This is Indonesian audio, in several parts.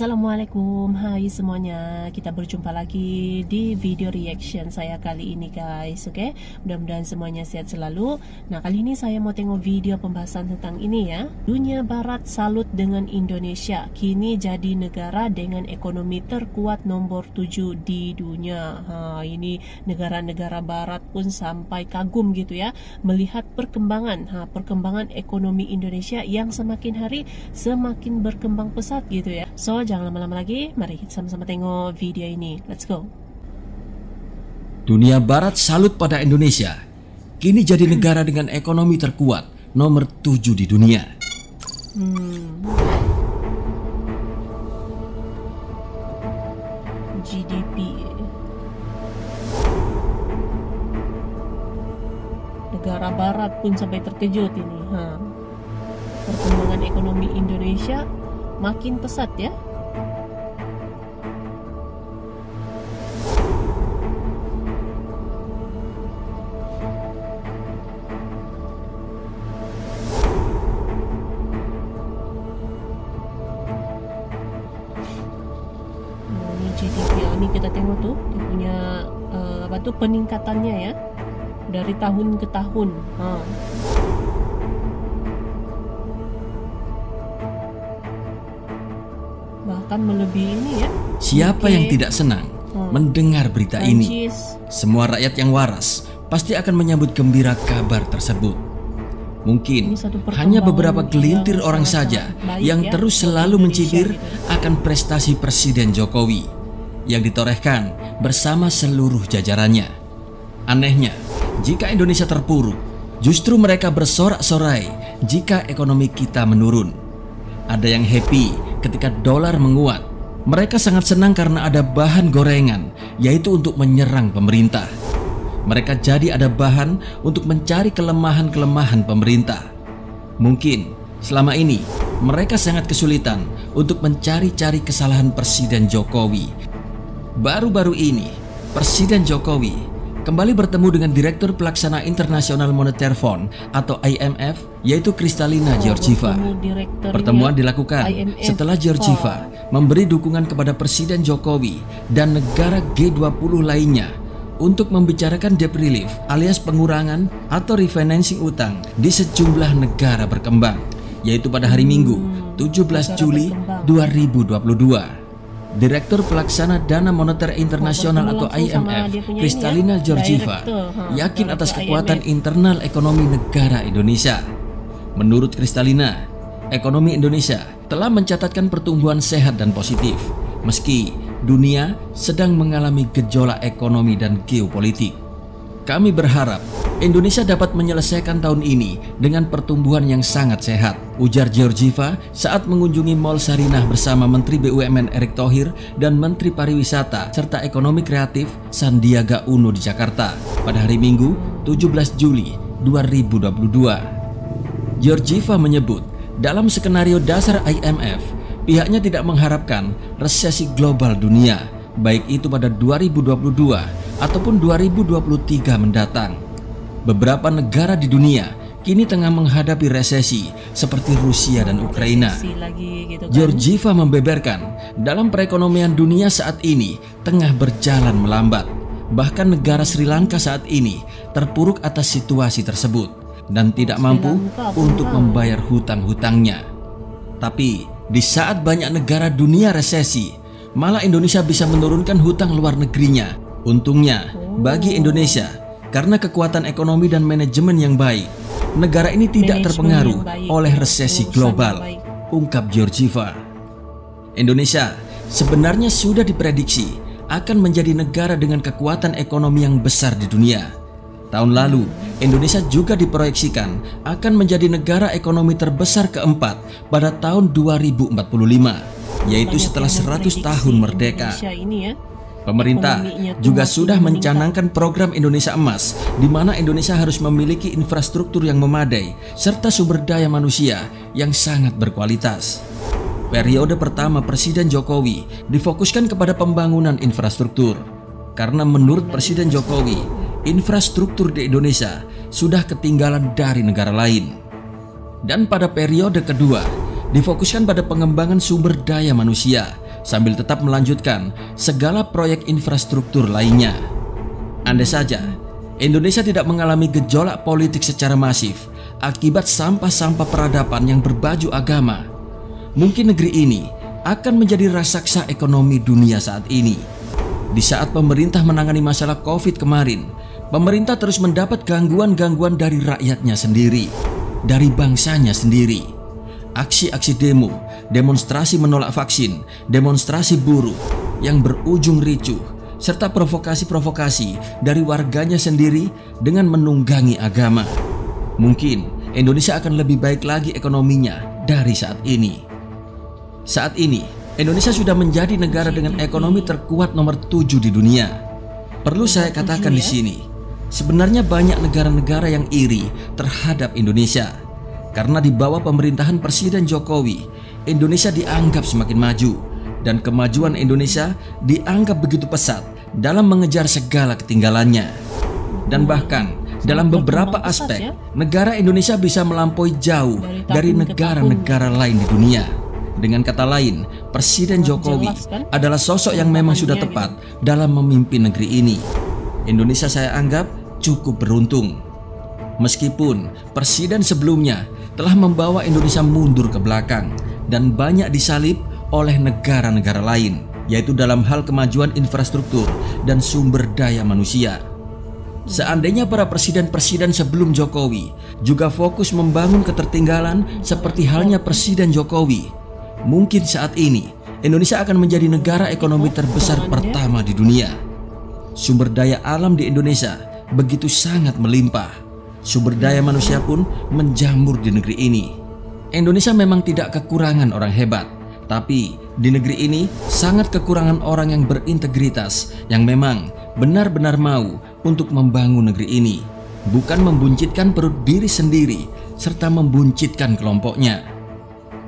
Assalamualaikum, hai semuanya. Kita berjumpa lagi di video reaction saya kali ini guys. Oke, mudah-mudahan semuanya sehat selalu. Nah, kali ini saya mau tengok video pembahasan tentang ini ya. Dunia Barat salut dengan Indonesia, kini jadi negara dengan ekonomi terkuat nomor 7 di dunia. Ini negara-negara Barat pun sampai kagum gitu ya, melihat perkembangan ekonomi Indonesia yang semakin hari semakin berkembang pesat gitu ya. So, jangan lama-lama lagi, mari kita sama-sama tengok video ini. Let's go. Dunia Barat salut pada Indonesia, kini jadi negara dengan ekonomi terkuat nomor 7 di dunia. GDP. Negara Barat pun sampai terkejut ini. Perkembangan ekonomi Indonesia makin pesat ya. Ini GDP, ini kita tengok tuh dia punya peningkatannya ya dari tahun ke tahun. Bahkan melebihi ini ya. Siapa yang tidak senang mendengar berita ini? Semua rakyat yang waras pasti akan menyambut gembira kabar tersebut. Mungkin hanya beberapa gelintir orang saja yang terus selalu mencibir akan prestasi Presiden Jokowi yang ditorehkan bersama seluruh jajarannya. Anehnya, jika Indonesia terpuruk, justru mereka bersorak-sorai jika ekonomi kita menurun. Ada yang happy ketika dolar menguat. Mereka sangat senang karena ada bahan gorengan, yaitu untuk menyerang pemerintah. Mereka jadi ada bahan untuk mencari kelemahan-kelemahan pemerintah. Mungkin selama ini mereka sangat kesulitan untuk mencari-cari kesalahan Presiden Jokowi. Baru-baru ini Presiden Jokowi kembali bertemu dengan Direktur Pelaksana International Monetary Fund atau IMF, yaitu Kristalina Georgieva. Pertemuan dilakukan setelah Georgieva memberi dukungan kepada Presiden Jokowi dan negara G20 lainnya untuk membicarakan debt relief alias pengurangan atau refinancing utang di sejumlah negara berkembang, yaitu pada hari Minggu 17 Juli 2022. Direktur Pelaksana Dana Moneter Internasional atau IMF, Kristalina Georgieva, yakin atas kekuatan internal ekonomi negara Indonesia. Menurut Kristalina, ekonomi Indonesia telah mencatatkan pertumbuhan sehat dan positif, meski dunia sedang mengalami gejolak ekonomi dan geopolitik. Kami berharap Indonesia dapat menyelesaikan tahun ini dengan pertumbuhan yang sangat sehat, ujar Georgieva saat mengunjungi Mall Sarinah bersama Menteri BUMN Erick Thohir dan Menteri Pariwisata serta Ekonomi Kreatif Sandiaga Uno di Jakarta pada hari Minggu 17 Juli 2022. Georgieva menyebut dalam skenario dasar IMF, pihaknya tidak mengharapkan resesi global dunia, baik itu pada 2022 ataupun 2023 mendatang. Beberapa negara di dunia kini tengah menghadapi resesi seperti Rusia dan Ukraina. Georgieva membeberkan dalam perekonomian dunia saat ini tengah berjalan melambat. Bahkan negara Sri Lanka saat ini terpuruk atas situasi tersebut dan tidak mampu untuk membayar hutang-hutangnya. Tapi di saat banyak negara dunia resesi, malah Indonesia bisa menurunkan hutang luar negerinya. Untungnya bagi Indonesia, karena kekuatan ekonomi dan manajemen yang baik, negara ini tidak terpengaruh oleh resesi global, ungkap Georgieva. Indonesia sebenarnya sudah diprediksi akan menjadi negara dengan kekuatan ekonomi yang besar di dunia. Tahun lalu, Indonesia juga diproyeksikan akan menjadi negara ekonomi terbesar keempat pada tahun 2045, yaitu setelah 100 tahun merdeka. Pemerintah juga sudah mencanangkan program Indonesia Emas, di mana Indonesia harus memiliki infrastruktur yang memadai serta sumber daya manusia yang sangat berkualitas. Periode pertama Presiden Jokowi difokuskan kepada pembangunan infrastruktur, karena menurut Presiden Jokowi, infrastruktur di Indonesia sudah ketinggalan dari negara lain. Dan pada periode kedua difokuskan pada pengembangan sumber daya manusia sambil tetap melanjutkan segala proyek infrastruktur lainnya. Andai saja Indonesia tidak mengalami gejolak politik secara masif akibat sampah-sampah peradaban yang berbaju agama, mungkin negeri ini akan menjadi raksasa ekonomi dunia saat ini. Di saat pemerintah menangani masalah COVID kemarin, pemerintah terus mendapat gangguan-gangguan dari rakyatnya sendiri, dari bangsanya sendiri. Aksi-aksi demo, demonstrasi menolak vaksin, demonstrasi buruh yang berujung ricuh, serta provokasi-provokasi dari warganya sendiri dengan menunggangi agama. Mungkin Indonesia akan lebih baik lagi ekonominya dari saat ini. Saat ini, Indonesia sudah menjadi negara dengan ekonomi terkuat nomor 7 di dunia. Perlu saya katakan di sini, sebenarnya banyak negara-negara yang iri terhadap Indonesia. Karena di bawah pemerintahan Presiden Jokowi, Indonesia dianggap semakin maju, dan kemajuan Indonesia dianggap begitu pesat dalam mengejar segala ketinggalannya. Dan bahkan dalam beberapa aspek, negara Indonesia bisa melampaui jauh dari negara-negara lain di dunia. Dengan kata lain, Presiden Jokowi adalah sosok yang memang sudah tepat dalam memimpin negeri ini. Indonesia saya anggap cukup beruntung. Meskipun presiden sebelumnya telah membawa Indonesia mundur ke belakang dan banyak disalib oleh negara-negara lain, yaitu dalam hal kemajuan infrastruktur dan sumber daya manusia. Seandainya para presiden-presiden sebelum Jokowi juga fokus membangun ketertinggalan seperti halnya Presiden Jokowi, mungkin saat ini Indonesia akan menjadi negara ekonomi terbesar pertama di dunia. Sumber daya alam di Indonesia begitu sangat melimpah. Sumber daya manusia pun menjamur di negeri ini. Indonesia memang tidak kekurangan orang hebat, tapi di negeri ini sangat kekurangan orang yang berintegritas, yang memang benar-benar mau untuk membangun negeri ini, bukan membuncitkan perut diri sendiri serta membuncitkan kelompoknya.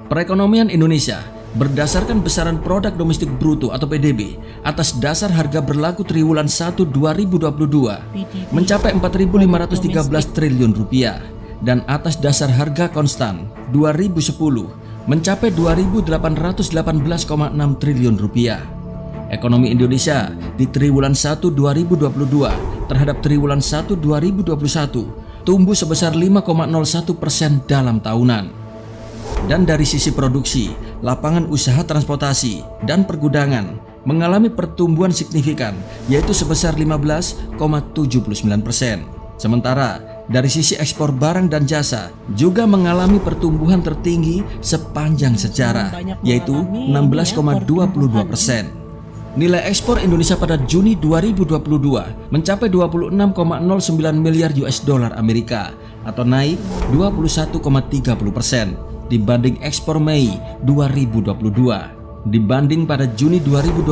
Perekonomian Indonesia berdasarkan besaran produk domestik bruto atau PDB atas dasar harga berlaku triwulan 1 2022 mencapai 4.513 triliun rupiah, dan atas dasar harga konstan 2010 mencapai 2.818,6 triliun rupiah. Ekonomi Indonesia di triwulan 1 2022 terhadap triwulan 1 2021 tumbuh sebesar 5,01% dalam tahunan. Dan dari sisi produksi, lapangan usaha transportasi dan pergudangan mengalami pertumbuhan signifikan, yaitu sebesar 15,79%. Sementara dari sisi ekspor barang dan jasa juga mengalami pertumbuhan tertinggi sepanjang sejarah, yaitu 16,22%. Nilai ekspor Indonesia pada Juni 2022 mencapai 26,09 miliar US dollar Amerika atau naik 21,30% dibanding ekspor Mei 2022. Dibanding pada Juni 2021,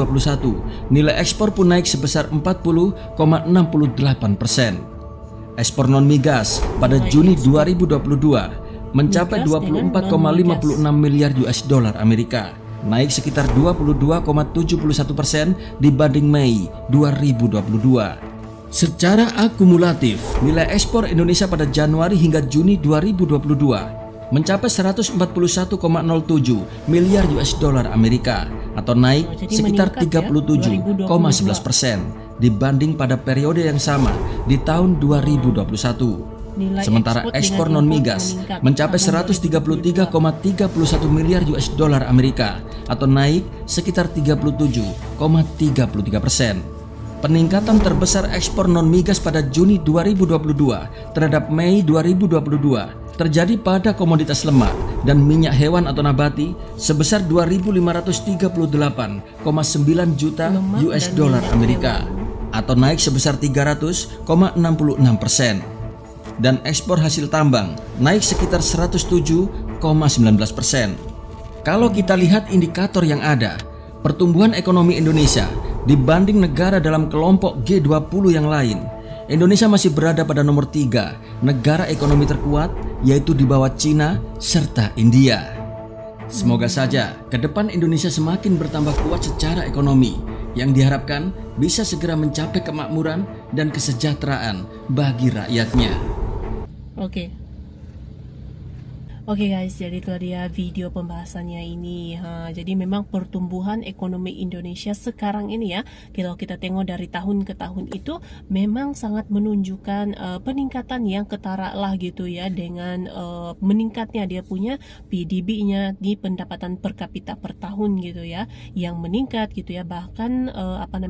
nilai ekspor pun naik sebesar 40,68%. Ekspor non-migas pada Juni 2022 mencapai 24,56 miliar US dollar Amerika, naik sekitar 22,71% dibanding Mei 2022. Secara akumulatif, nilai ekspor Indonesia pada Januari hingga Juni 2022 mencapai 141,07 miliar US dollar Amerika atau naik sekitar 37,11% dibanding pada periode yang sama di tahun 2021. Sementara ekspor non-migas mencapai 133,31 miliar US dollar Amerika atau naik sekitar 37,33%. Peningkatan terbesar ekspor non-migas pada Juni 2022 terhadap Mei 2022 terjadi pada komoditas lemak dan minyak hewan atau nabati sebesar 2.538,9 juta US dollar Amerika atau naik sebesar 300,66%. Dan ekspor hasil tambang naik sekitar 107,19%. Kalau kita lihat indikator yang ada, pertumbuhan ekonomi Indonesia dibanding negara dalam kelompok G20 yang lain, Indonesia masih berada pada nomor 3 negara ekonomi terkuat, yaitu di bawah Cina serta India. Semoga saja ke depan Indonesia semakin bertambah kuat secara ekonomi, yang diharapkan bisa segera mencapai kemakmuran dan kesejahteraan bagi rakyatnya. Oke. Oke guys, jadi itu dia video pembahasannya ini. Jadi memang pertumbuhan ekonomi Indonesia sekarang ini ya, kalau kita tengok dari tahun ke tahun itu memang sangat menunjukkan peningkatan yang ketara lah gitu ya, dengan meningkatnya dia punya PDB-nya di pendapatan per kapita per tahun gitu ya, yang meningkat gitu ya, bahkan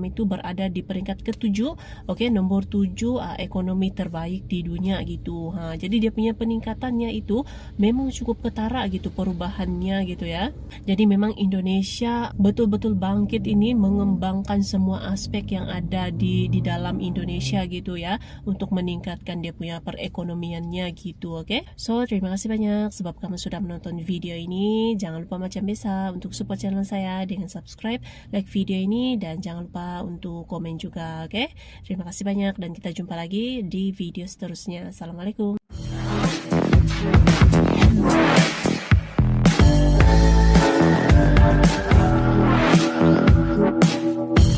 itu berada di peringkat ke-7, oke, nomor 7 ekonomi terbaik di dunia gitu. Jadi dia punya peningkatannya itu memang cukup ketara gitu perubahannya gitu ya. Jadi memang Indonesia betul-betul bangkit ini mengembangkan semua aspek yang ada di dalam Indonesia gitu ya, untuk meningkatkan dia punya perekonomiannya gitu, oke. So terima kasih banyak sebab kamu sudah menonton video ini. Jangan lupa macam biasa untuk support channel saya dengan subscribe, like video ini, dan jangan lupa untuk komen juga, oke. Terima kasih banyak dan kita jumpa lagi di video seterusnya. Assalamualaikum.